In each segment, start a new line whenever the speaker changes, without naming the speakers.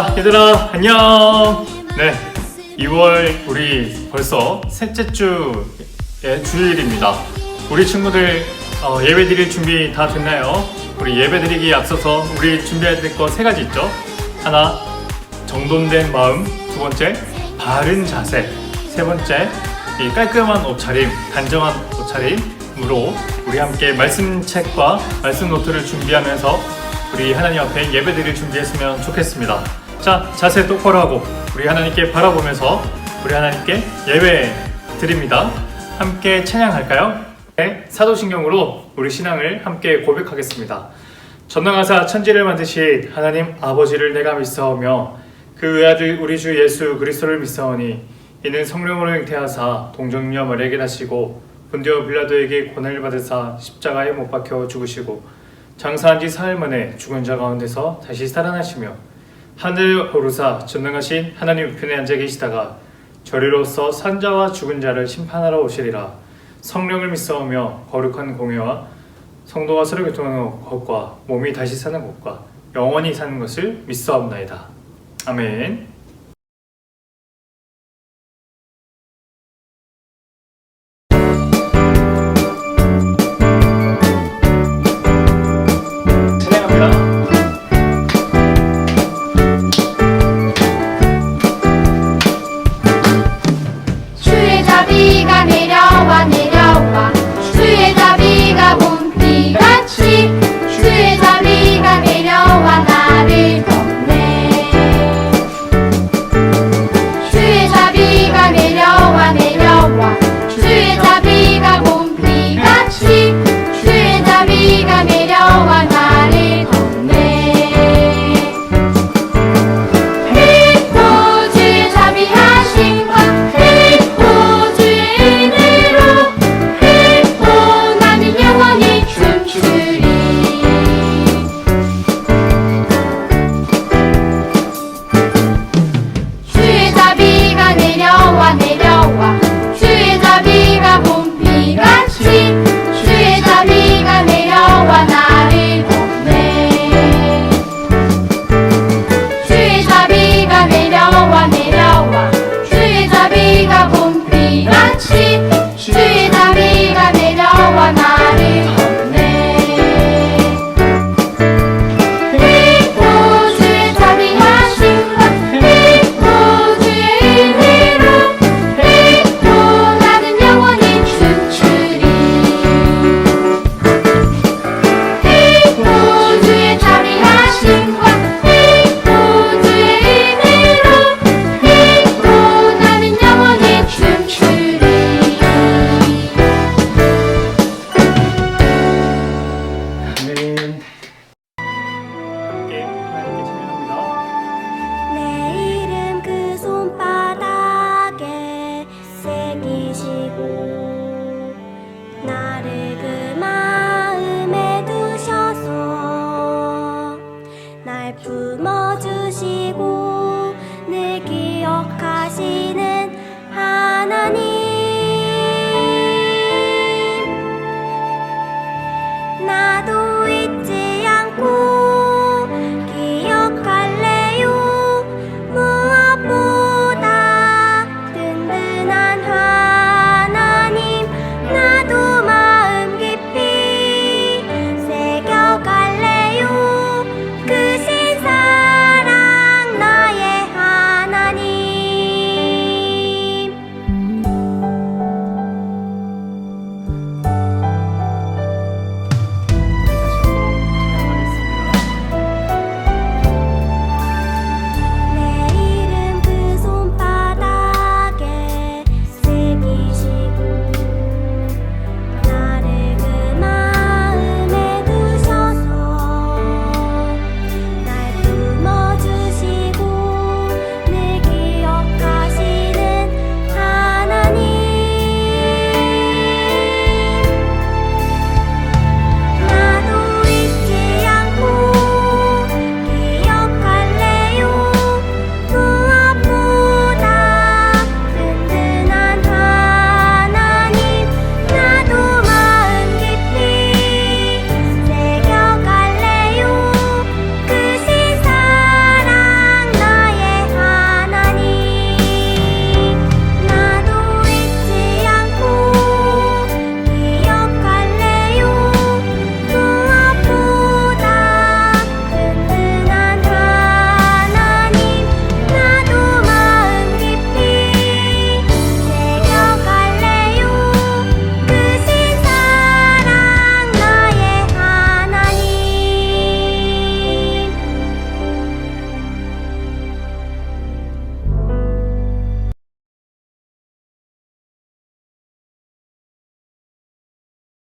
자, 얘들아 안녕. 네, 2월 우리 벌써 셋째 주의 주일입니다. 우리 친구들 예배 드릴 준비 다 됐나요? 우리 예배 드리기에 앞서서 우리 준비해야 될 거 세 가지 있죠. 하나, 정돈된 마음. 두 번째, 바른 자세. 세 번째, 이 깔끔한 옷차림, 단정한 옷차림으로 우리 함께 말씀책과 말씀 노트를 준비하면서 우리 하나님 앞에 예배 드릴 준비했으면 좋겠습니다. 자, 자세 똑바로 하고 우리 하나님께 바라보면서 우리 하나님께 예배 드립니다. 함께 찬양할까요? 네, 사도신경으로 우리 신앙을 함께 고백하겠습니다. 전능하사 천지를 만드신 하나님 아버지를 내가 믿사오며 그 외아들 우리 주 예수 그리스도를 믿사오니 이는 성령으로 잉태하사 동정녀 마리아에게 나시고 본디오 빌라도에게 고난을 받으사 십자가에 못 박혀 죽으시고 장사한 지 사흘 만에 죽은 자 가운데서 다시 살아나시며 하늘 오르사 전능하신 하나님 우편에 앉아 계시다가 저리로서 산자와 죽은 자를 심판하러 오시리라. 성령을 믿사오며 거룩한 공회와 성도가 서로 교통하는 것과 몸이 다시 사는 것과 영원히 사는 것을 믿사옵나이다. 아멘.
주의 자비가 내려와 내려와 주의 자비가 봄비같이 주의 자비가 내려와 나를 덮네. 주의 자비가 내려와 내려와 주의 자비가 봄비같이 주의 자비가 내려와 나를 덮네. 믿고 주의 자비하심과 믿고 주의 은혜로 믿고 나는 영원히 춤추리. 주의 자비가 내려와 내려와 주의 자비가 봄비같이 주의 자비가 내려와 나를 덮네. 주의 자비가 내려와 내려와 주의 자비가 봄비같이 주의 자비가 내려와 나를 덮네. 믿고 주의 자비하심과 믿고 주의 은혜로 믿고 나는 영원히 춤추리. 믿고 주의 자비하심과 믿고 주의 은혜로 믿고 나는 영원히 춤추리.
아멘. 함께 하나님께 찬양합니다.
내 이름 그 손바닥에 새기시고 나를 그 마음에 두셔서 날 품어주시고 늘 기억하시는 하나님, 나도 잊지 않고 기억할래요. 무엇보다 든든한 하나님, 나도 마음 깊이 새겨갈래요. 크신 사랑 나의 하나님.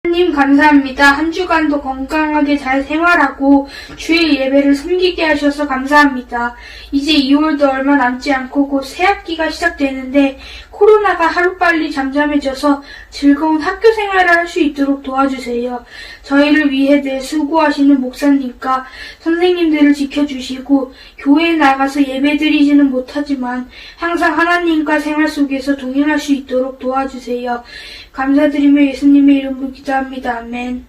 하나님 감사합니다. 한 주간도 건강하게 잘 생활하고 주일 예배를 섬기게 하셔서 감사합니다. 이제 2월도 얼마 남지 않고 곧 새학기가 시작되는데 코로나가 하루빨리 잠잠해져서 즐거운 학교 생활을 할 수 있도록 도와주세요. 저희를 위해 늘 수고하시는 목사님과 선생님들을 지켜주시고 교회에 나가서 예배드리지는 못하지만 항상 하나님과 생활 속에서 동행할 수 있도록 도와주세요. 감사드리며 예수님의 이름으로 기도합니다. 아멘.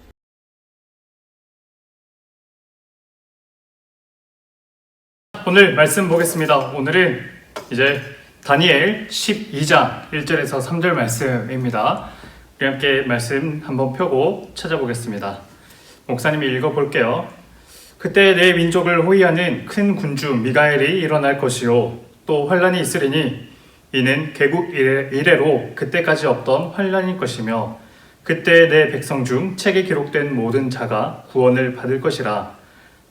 오늘 말씀 보겠습니다. 오늘은 이제 다니엘 12장 1절에서 3절 말씀입니다. 우리 함께 말씀 한번 펴고 찾아보겠습니다. 목사님이 읽어볼게요. 그때 내 민족을 호위하는 큰 군주 미가엘이 일어날 것이요 또 환란이 있으리니 이는 개국 이래로 그때까지 없던 환란일 것이며 그때 내 백성 중 책에 기록된 모든 자가 구원을 받을 것이라.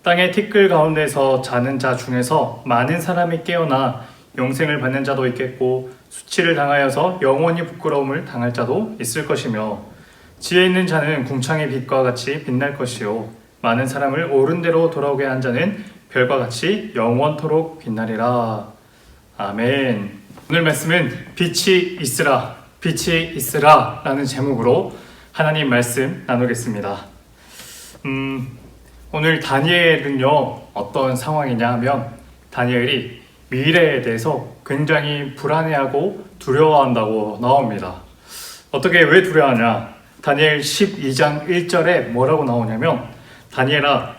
땅의 티끌 가운데서 자는 자 중에서 많은 사람이 깨어나 영생을 받는 자도 있겠고 수치를 당하여서 영원히 부끄러움을 당할 자도 있을 것이며 지혜 있는 자는 궁창의 빛과 같이 빛날 것이요 많은 사람을 옳은 대로 돌아오게 한 자는 별과 같이 영원토록 빛나리라. 아멘. 오늘 말씀은 빛이 있으라 라는 제목으로 하나님 말씀 나누겠습니다. 오늘 다니엘은요 어떤 상황이냐 하면 다니엘이 미래에 대해서 굉장히 불안해하고 두려워한다고 나옵니다. 어떻게 왜 두려워하냐? 다니엘 12장 1절에 뭐라고 나오냐면 다니엘아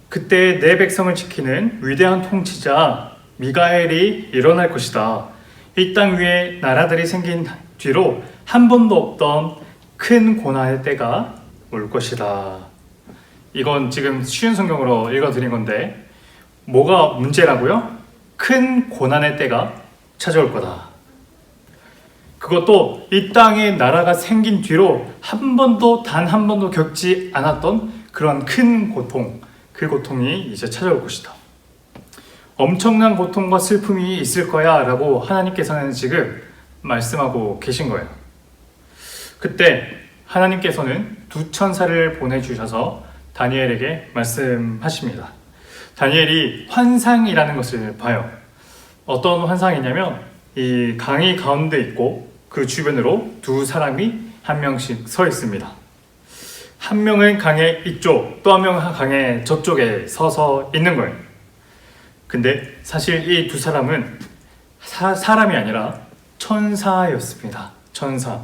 그때 내 백성을 지키는 위대한 통치자 미가엘이 일어날 것이다. 이 땅 위에 나라들이 생긴 뒤로 한 번도 없던 큰 고난의 때가 올 것이다. 이건 지금 쉬운 성경으로 읽어드린 건데 뭐가 문제라고요? 큰 고난의 때가 찾아올 거다. 그것도 이 땅에 나라가 생긴 뒤로 단 한 번도 겪지 않았던 그런 큰 고통, 그 고통이 이제 찾아올 것이다. 엄청난 고통과 슬픔이 있을 거야 라고 하나님께서는 지금 말씀하고 계신 거예요. 그때 하나님께서는 두 천사를 보내주셔서 다니엘에게 말씀하십니다. 다니엘이 환상이라는 것을 봐요. 어떤 환상이냐면 이 강이 가운데 있고 그 주변으로 두 사람이 한 명씩 서 있습니다. 한 명은 강의 이쪽, 또 한 명은 강의 저쪽에 서서 있는 거예요. 근데 사실 이 두 사람은 사람이 아니라 천사였습니다. 천사.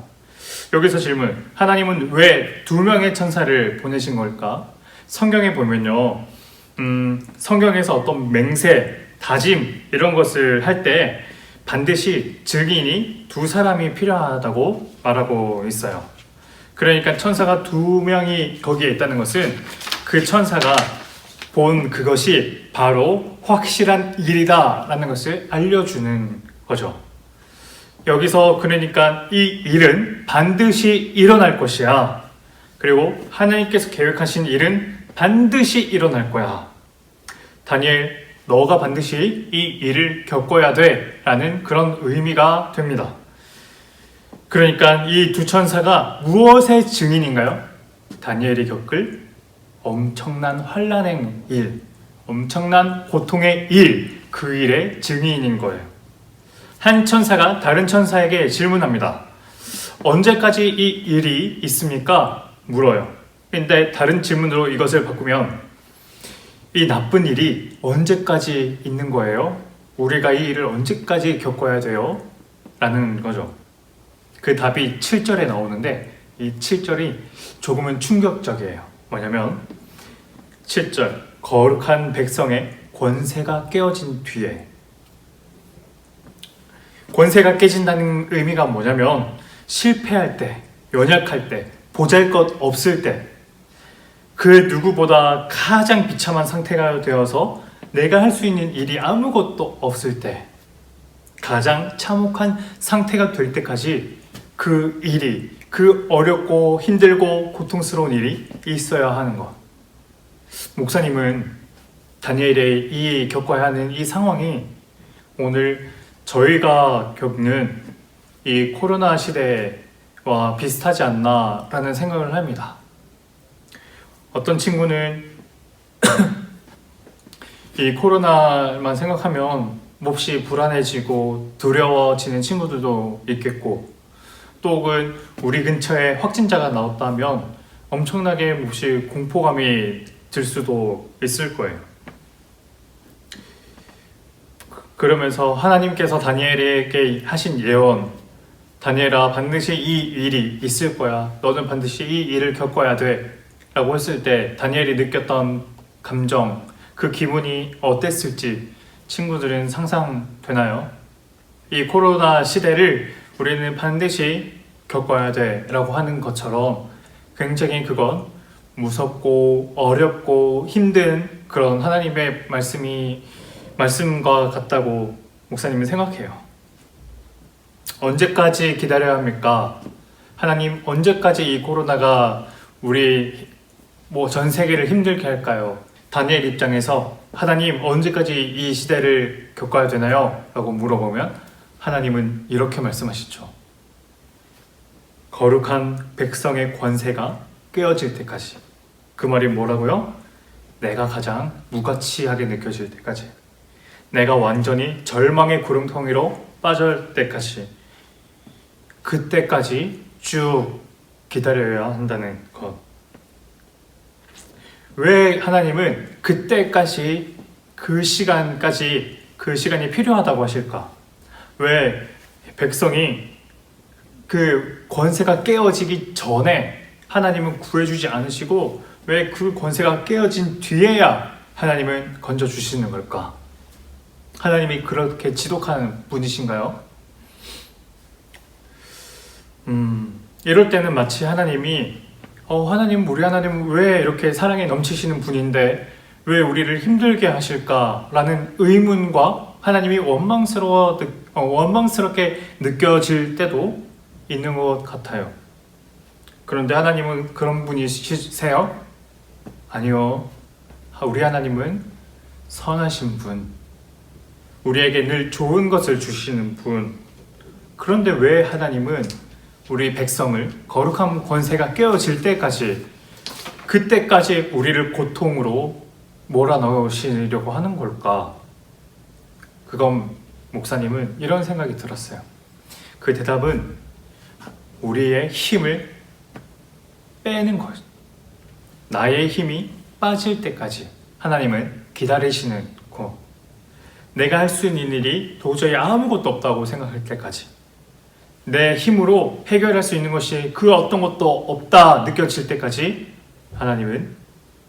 여기서 질문, 하나님은 왜 두 명의 천사를 보내신 걸까? 성경에 보면요, 성경에서 어떤 맹세, 다짐 이런 것을 할 때 반드시 증인이 두 사람이 필요하다고 말하고 있어요. 그러니까 천사가 두 명이 거기에 있다는 것은 그 천사가 본 그것이 바로 확실한 일이다 라는 것을 알려주는 거죠. 여기서 그러니까 이 일은 반드시 일어날 것이야. 그리고 하나님께서 계획하신 일은 반드시 일어날 거야. 다니엘, 너가 반드시 이 일을 겪어야 돼 라는 그런 의미가 됩니다. 그러니까 이 두 천사가 무엇의 증인인가요? 다니엘이 겪을 엄청난 환난의 일, 엄청난 고통의 일, 그 일의 증인인 거예요. 한 천사가 다른 천사에게 질문합니다. 언제까지 이 일이 있습니까? 물어요. 근데 다른 질문으로 이것을 바꾸면 이 나쁜 일이 언제까지 있는 거예요? 우리가 이 일을 언제까지 겪어야 돼요? 라는 거죠. 그 답이 7절에 나오는데 이 7절이 조금은 충격적이에요. 뭐냐면 7절, 거룩한 백성의 권세가 깨어진 뒤에. 권세가 깨진다는 의미가 뭐냐면 실패할 때, 연약할 때, 보잘것 없을 때, 그 누구보다 가장 비참한 상태가 되어서 내가 할 수 있는 일이 아무것도 없을 때, 가장 참혹한 상태가 될 때까지 그 일이, 그 어렵고 힘들고 고통스러운 일이 있어야 하는 것. 목사님은 다니엘의 이 겪어야 하는 이 상황이 오늘 저희가 겪는 이 코로나 시대와 비슷하지 않나라는 생각을 합니다. 어떤 친구는 이 코로나만 생각하면 몹시 불안해지고 두려워지는 친구들도 있겠고, 또 혹은 우리 근처에 확진자가 나왔다면 엄청나게 몹시 공포감이 들 수도 있을 거예요. 그러면서 하나님께서 다니엘에게 하신 예언, 다니엘아 반드시 이 일이 있을 거야, 너는 반드시 이 일을 겪어야 돼 라고 했을 때 다니엘이 느꼈던 감정, 그 기분이 어땠을지 친구들은 상상되나요? 이 코로나 시대를 우리는 반드시 겪어야 돼 라고 하는 것처럼 굉장히 그건 무섭고 어렵고 힘든 그런 하나님의 말씀과 같다고 목사님은 생각해요. 언제까지 기다려야 합니까? 하나님 언제까지 이 코로나가 우리 전 세계를 힘들게 할까요? 다니엘 입장에서 하나님 언제까지 이 시대를 겪어야 되나요? 라고 물어보면 하나님은 이렇게 말씀하시죠. 거룩한 백성의 권세가 깨어질 때까지. 그 말이 뭐라고요? 내가 가장 무가치하게 느껴질 때까지. 내가 완전히 절망의 구름텅이로 빠질 때까지. 그때까지 쭉 기다려야 한다는 것. 왜 하나님은 그때까지 그 시간이 필요하다고 하실까? 왜 백성이 그 권세가 깨어지기 전에 하나님은 구해주지 않으시고 왜 그 권세가 깨어진 뒤에야 하나님은 건져주시는 걸까? 하나님이 그렇게 지독한 분이신가요? 이럴 때는 마치 하나님이 하나님, 우리 하나님은 왜 이렇게 사랑에 넘치시는 분인데 왜 우리를 힘들게 하실까라는 의문과 하나님이 원망스럽게 느껴질 때도 있는 것 같아요. 그런데 하나님은 그런 분이세요? 아니요. 우리 하나님은 선하신 분, 우리에게 늘 좋은 것을 주시는 분. 그런데 왜 하나님은 우리 백성을 거룩한 권세가 깨어질 때까지, 그때까지 우리를 고통으로 몰아넣으시려고 하는 걸까? 그건 목사님은 이런 생각이 들었어요. 그 대답은 우리의 힘을 빼는 것. 나의 힘이 빠질 때까지 하나님은 기다리시는 것. 내가 할 수 있는 일이 도저히 아무것도 없다고 생각할 때까지, 내 힘으로 해결할 수 있는 것이 그 어떤 것도 없다 느껴질 때까지 하나님은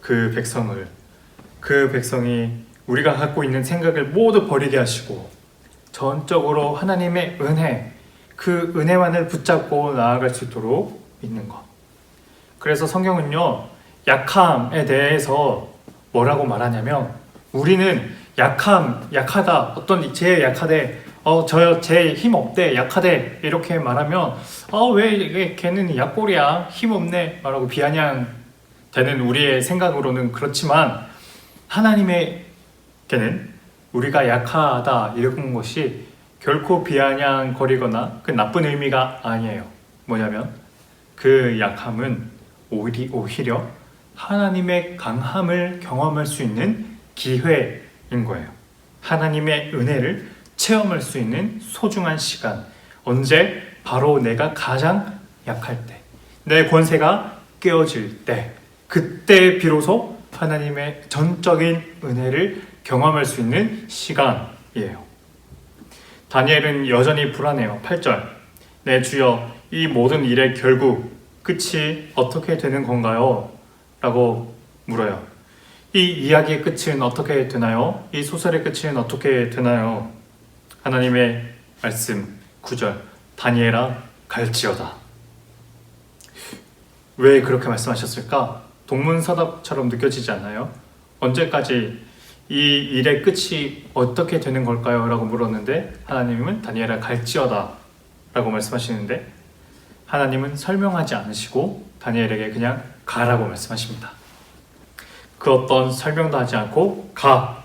그 백성이 우리가 갖고 있는 생각을 모두 버리게 하시고 전적으로 하나님의 은혜, 그 은혜만을 붙잡고 나아갈 수 있도록 있는 것. 그래서 성경은요, 약함에 대해서 뭐라고 말하냐면, 우리는 약하다, 어떤 제 약하대, 제 힘 없대, 약하대 이렇게 말하면 왜 걔는 약골이야, 힘 없네 말하고 비아냥되는 우리의 생각으로는 그렇지만, 하나님에게는 우리가 약하다 이런 것이 결코 비아냥거리거나 그 나쁜 의미가 아니에요. 뭐냐면 그 약함은 오히려 하나님의 강함을 경험할 수 있는 기회인 거예요. 하나님의 은혜를 체험할 수 있는 소중한 시간. 언제? 바로 내가 가장 약할 때, 내 권세가 깨어질 때, 그때 비로소 하나님의 전적인 은혜를 경험할 수 있는 시간이에요. 다니엘은 여전히 불안해요. 8절. 내 주여, 이 모든 일의 결국 끝이 어떻게 되는 건가요? 라고 물어요. 이 이야기의 끝은 어떻게 되나요? 이 소설의 끝은 어떻게 되나요? 하나님의 말씀 9절. 다니엘아, 갈지어다. 왜 그렇게 말씀하셨을까? 동문서답처럼 느껴지지 않나요? 언제까지 이 일의 끝이 어떻게 되는 걸까요? 라고 물었는데 하나님은 다니엘아, 갈지어다 라고 말씀하시는데, 하나님은 설명하지 않으시고 다니엘에게 그냥 가라고 말씀하십니다. 그 어떤 설명도 하지 않고 가.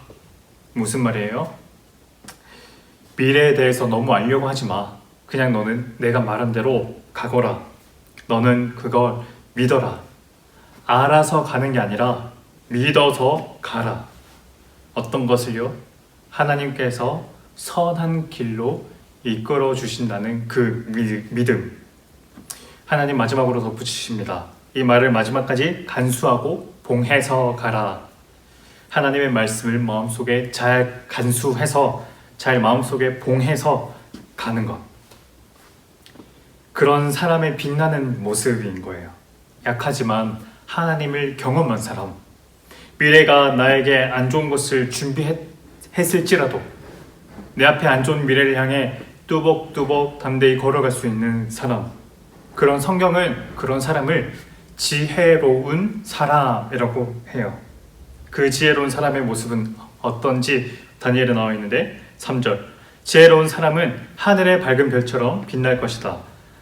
무슨 말이에요? 미래에 대해서 너무 알려고 하지 마. 그냥 너는 내가 말한 대로 가거라. 너는 그걸 믿어라. 알아서 가는 게 아니라 믿어서 가라. 어떤 것을요? 하나님께서 선한 길로 이끌어 주신다는 그 믿음. 하나님 마지막으로 덧붙이십니다. 이 말을 마지막까지 간수하고 봉해서 가라. 하나님의 말씀을 마음속에 잘 간수해서 잘 마음속에 봉해서 가는 것. 그런 사람의 빛나는 모습인 거예요. 약하지만 하나님을 경험한 사람. 미래가 나에게 안 좋은 것을 준비했을지라도 내 앞에 안 좋은 미래를 향해 뚜벅뚜벅 담대히 걸어갈 수 있는 사람. 그런 성경은 그런 사람을 지혜로운 사람이라고 해요. 그 지혜로운 사람의 모습은 어떤지 다니엘에 나와 있는데 3절 지혜로운 사람은 하늘의 밝은 별처럼 빛날 것이다.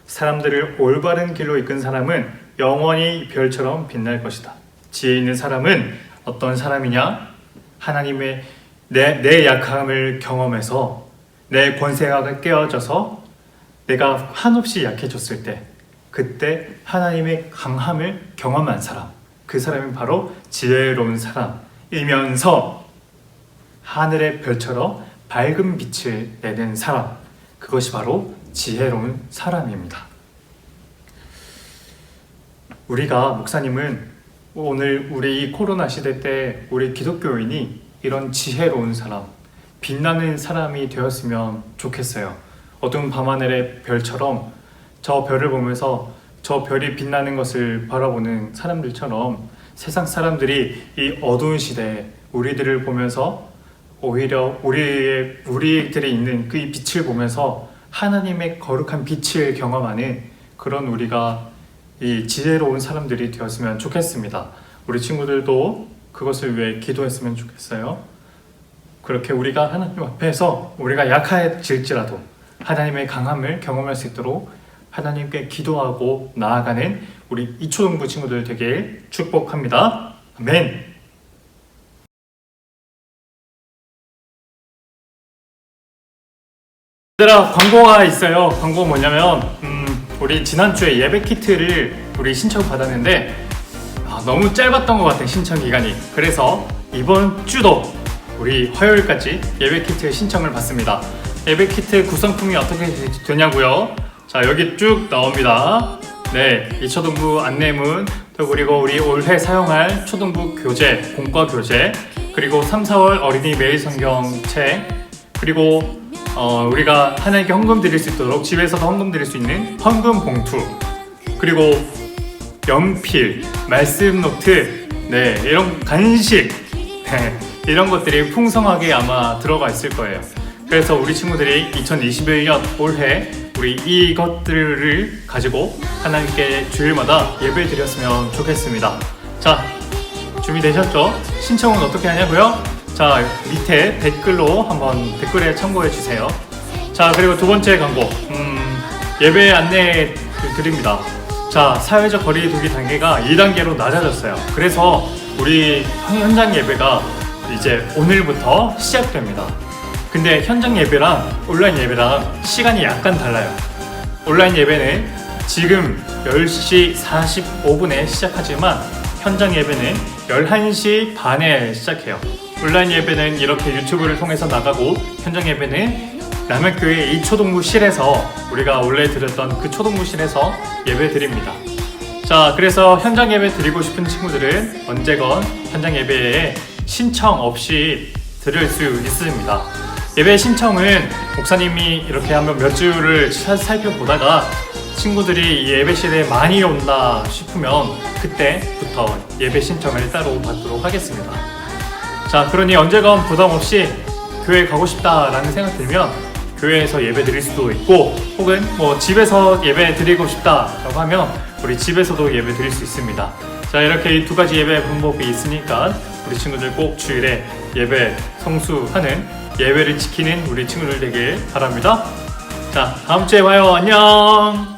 사람들을 올바른 길로 이끈 사람은 영원히 별처럼 빛날 것이다. 지혜 있는 사람은 어떤 사람이냐? 하나님의 내 약함을 경험해서 내 권세가 깨어져서 내가 한없이 약해졌을 때 그때 하나님의 강함을 경험한 사람. 그 사람이 바로 지혜로운 사람이면서 하늘의 별처럼 밝은 빛을 내는 사람. 그것이 바로 지혜로운 사람입니다. 우리가 목사님은 오늘 우리 이 코로나 시대 때 우리 기독교인이 이런 지혜로운 사람, 빛나는 사람이 되었으면 좋겠어요. 어두운 밤하늘의 별처럼 저 별을 보면서 저 별이 빛나는 것을 바라보는 사람들처럼 세상 사람들이 이 어두운 시대에 우리들을 보면서 오히려 우리들이 있는 그 빛을 보면서 하나님의 거룩한 빛을 경험하는 그런 우리가 이 지혜로운 사람들이 되었으면 좋겠습니다. 우리 친구들도 그것을 위해 기도했으면 좋겠어요. 그렇게 우리가 하나님 앞에서 우리가 약해질지라도 하나님의 강함을 경험할 수 있도록 하나님께 기도하고 나아가는 우리 이초동부 친구들 되길 축복합니다. 아멘. 얘들아, 광고가 있어요. 광고 뭐냐면 우리 지난주에 예배 키트를 우리 신청 받았는데 너무 짧았던 것 같아, 신청 기간이. 그래서 이번 주도 우리 화요일까지 예배 키트 신청을 받습니다. 예배 키트 구성품이 어떻게 되냐고요? 자, 여기 쭉 나옵니다. 네, 이 초등부 안내문, 또 그리고 우리 올해 사용할 초등부 교재, 공과 교재, 그리고 3, 4월 어린이 매일 성경책, 그리고 우리가 하나님께 헌금 드릴 수 있도록 집에서도 헌금 드릴 수 있는 헌금 봉투, 그리고 연필, 말씀 노트, 네, 이런 간식, 네, 이런 것들이 풍성하게 아마 들어가 있을 거예요. 그래서 우리 친구들이 2021년 올해 우리 이것들을 가지고 하나님께 주일마다 예배 드렸으면 좋겠습니다. 자, 준비되셨죠? 신청은 어떻게 하냐고요? 자, 밑에 댓글로 한번 댓글에 참고해 주세요. 자, 그리고 두 번째 광고, 예배 안내 드립니다. 자, 사회적 거리 두기 단계가 2단계로 낮아졌어요. 그래서 우리 현장 예배가 이제 오늘부터 시작됩니다. 근데 현장 예배랑 온라인 예배랑 시간이 약간 달라요. 온라인 예배는 지금 10시 45분에 시작하지만 현장 예배는 11시 반에 시작해요. 온라인 예배는 이렇게 유튜브를 통해서 나가고 현장 예배는 남양교회 이 초동부실에서 우리가 원래 드렸던 그 초동부실에서 예배 드립니다. 자, 그래서 현장 예배 드리고 싶은 친구들은 언제건 현장 예배에 신청 없이 드릴 수 있습니다. 예배 신청은 목사님이 이렇게 한번 몇 주를 살펴보다가 친구들이 이 예배실에 많이 온다 싶으면 그때부터 예배 신청을 따로 받도록 하겠습니다. 자, 그러니 언제건 부담 없이 교회 가고 싶다라는 생각 들면 교회에서 예배 드릴 수도 있고, 혹은 뭐 집에서 예배 드리고 싶다라고 하면 우리 집에서도 예배 드릴 수 있습니다. 자, 이렇게 이 두 가지 예배 방법이 있으니까 우리 친구들 꼭 주일에 예배 성수하는, 예배를 지키는 우리 친구들 되길 바랍니다. 자, 다음 주에 봐요. 안녕.